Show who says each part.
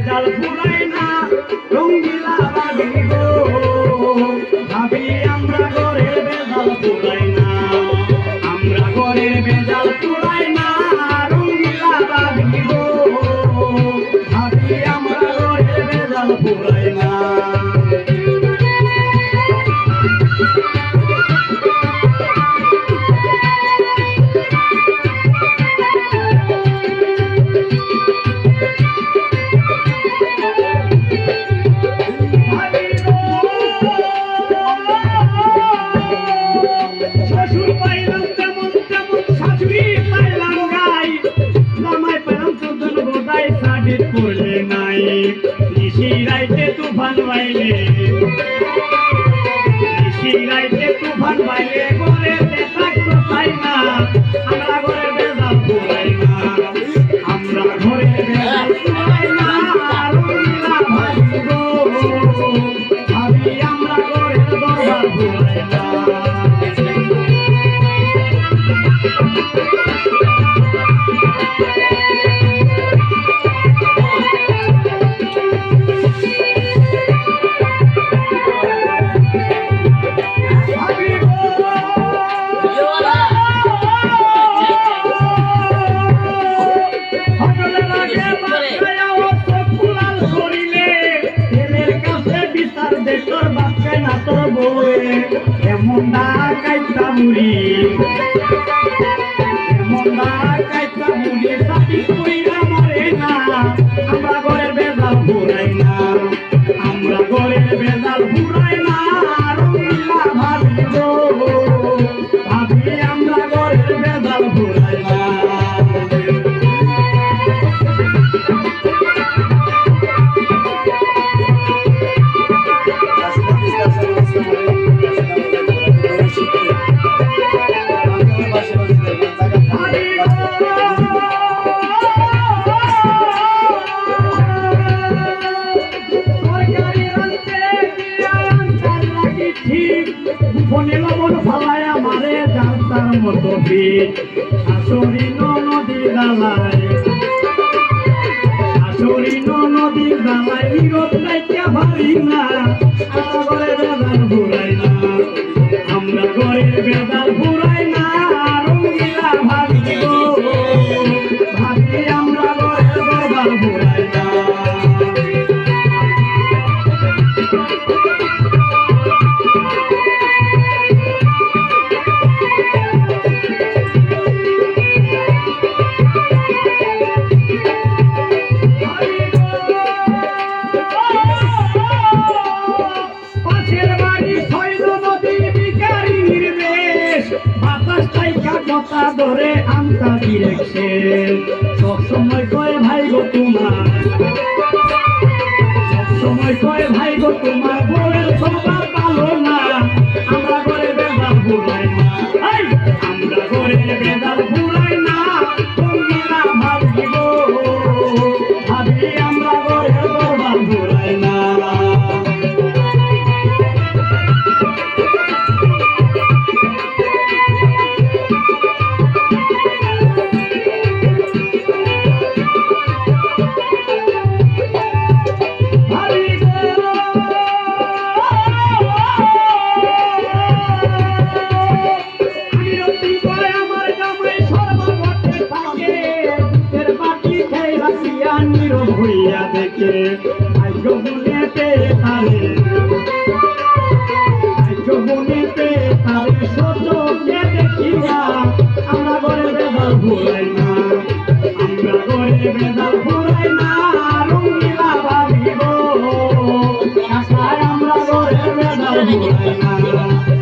Speaker 1: বেজাল ফুরাই না রঙ্গিলা বাড়ি গো ভাবি আমরা ঘরের বেজাল ফুরাই না আমরা ঘরের বেজাল ফুরাই না রঙ্গিলা বাড়ি গো ভাবি আমরা ঘরের বেজাল ফুরাই না তুফান বাইলে ঘরে থাকতে চাই না আমরা ঘরে বেজাল ফুরাই না আমরা ঘরে বেজাল ফুরাই না রঙ্গিলা ভাবি গো ভাবি আমরা ঘরের দরবার ফুরাই না এমন ডাকাইতা মুড়ি সাথী কইরা মরে না আমরা ঘরের বেজাল ফুরাই না আমরা ঘরের বেজাল ফুরাই না রঙ্গিলা ভাবি গো ভাবি আমরা ঘরের বেজাল ফুরাই না মতো বীর শাশুড়ি নদীর দালায় নিরত রাইতে ভাবি না আমরা ঘরের বেজাল ফুরাই না আমরা ঘরের বেজাল ফুরাই না রঙ্গিলা ভাবি গো ভাবি আমরা ঘরের বেজাল ফুরাই না ধরে আমতা দিরেছে সব সময় কয় ভাই গো তোমার বউয়ের স্বভাব ভালো না আমরা ঘরে বেজাল ফুরাই না আমরা ঘরে বেজাল ফুরাই না রঙ্গিলা ভাবি গো ভাবি আমরা ঘরের দরবার ফুরাই না হইয়া দেখে ভাগ্য গুনেতে তারে সচকে দেখিয়া আমরা ঘরে বেজাল ফুরাই না আমরা ঘরে বেজাল ফুরাই না রঙ্গিলা ভাবি গো আমরা ঘরে বেজাল ফুরাই না